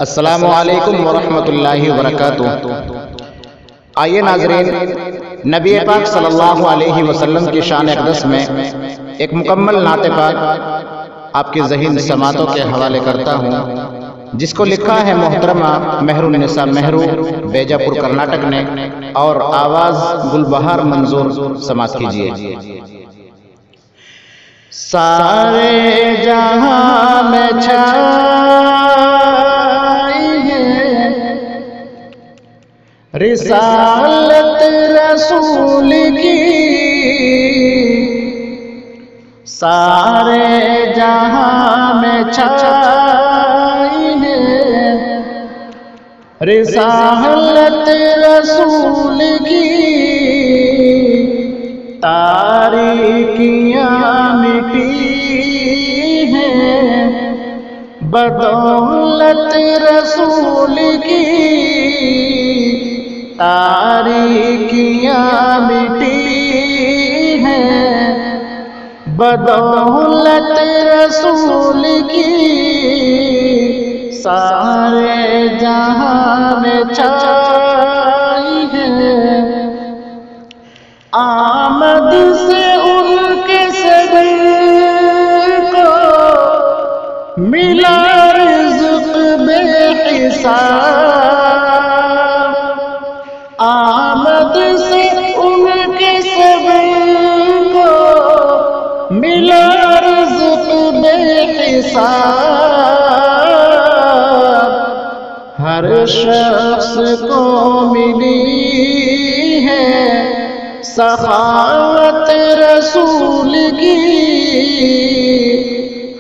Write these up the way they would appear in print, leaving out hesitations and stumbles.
السلام علیکم ورحمۃ اللہ وبرکاتہ۔ آئیے ناظرین، نبی پاک صلی اللہ علیہ وسلم کی شان اقدس میں ایک مکمل نعت پاک آپ کی ذہین سماعتوں کے حوالے کرتا ہوں، جس کو لکھا ہے محترمہ مہر النساء مہرو، بیجاپور کرناٹک نے، اور آواز گلبہار منظور سماعت کیجیے۔ سارے جہاں میں رسالت رسول کی، سارے جہاں میں چھائی ہے رسالت رسول کی، تاریکیاں مٹی ہیں بدولت رسول کی، تاریکیاں مٹی ہیں بدولت رسول کی، سارے جہاں میں چھائی ہے۔ آمد سے ان کے صدر کو ملا رزق بے حساب، آمد سے ان کے صدر کو ملا رزق بے حساب، ہر شخص کو ملی ہے سخاوت رسول کی،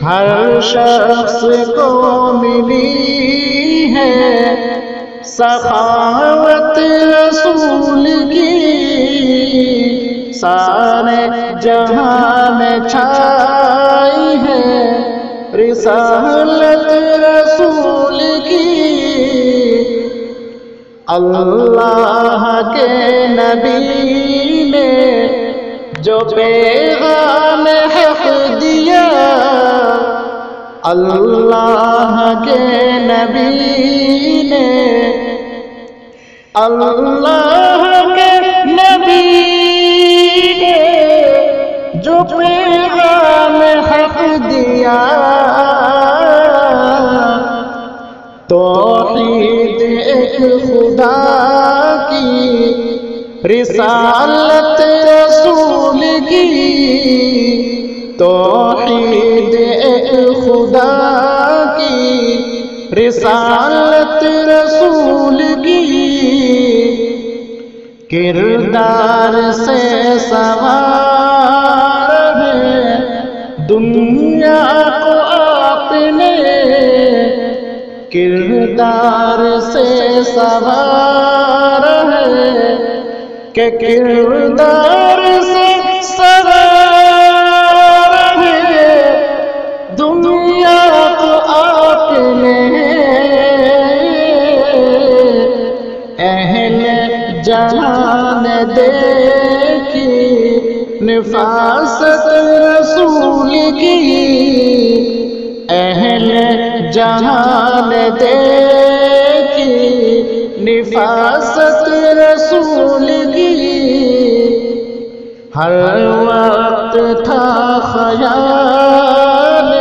ہر شخص کو ملی ہے سخاوت رسول کی، سارے جہاں میں چھائی ہے رسالت رسول کی۔ اللہ کے نبی نے جو پیغام حق دیا، اللہ کے نبی نے، اللہ کے نبی نے جو پیغام حق دیا، توحید ایک خدا کی رسالت رسول کی، توحید ایک خدا کی رسالت رسول کی، کردار سے سوار ہے دنیا کو آپ نے، کردار سے سوار ہے کہ کردار سے سوار ہے دنیا کو آپ نے، اہل جہان دیکھی نفاست رسول کی، اہل جہان دیکھی نفاست رسول کی، ہر وقت تھا خیال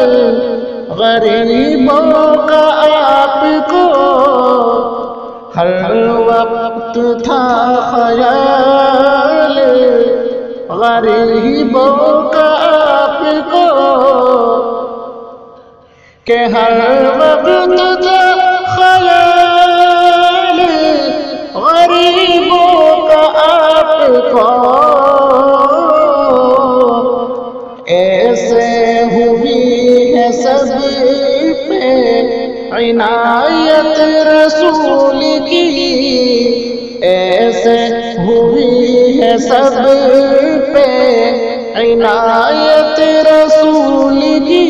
غریبوں کا آپ کو، ہر وقت تھا خیال غریبوں کا آپ کو، کہ ہر وقت تھا خیال غریبوں کا آپ کو، ایسے ہوئی ہے سب پہ عنایت رسول کی، ایسے ہوئی ہے سب پہ عنایت رسول کی،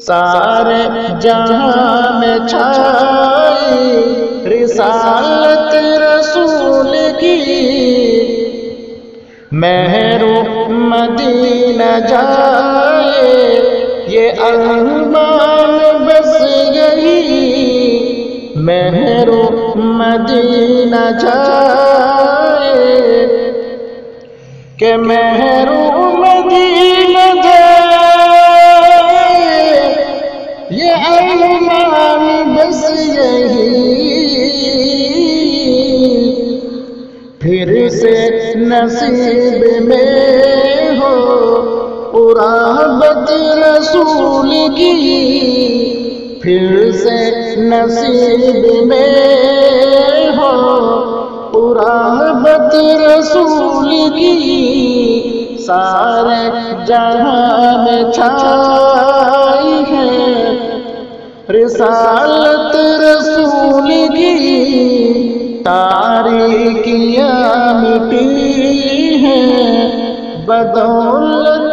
سارے جہاں میں چھائی رسالت رسول کی، مہر مدینہ جائے یہ ارمان بس یہی مہر مدینہ جائے کہ مہر مدینہ جائے، یہ ارمان بس یہی پھر سے نصیب میں ہو قرابت رسول کی، پھر سے نصیب میں ہو قرابت رسول کی، سارے جہاں میں چھائی ہے رسالت رسول کی، تاریکیاں مٹی ہیں بدولت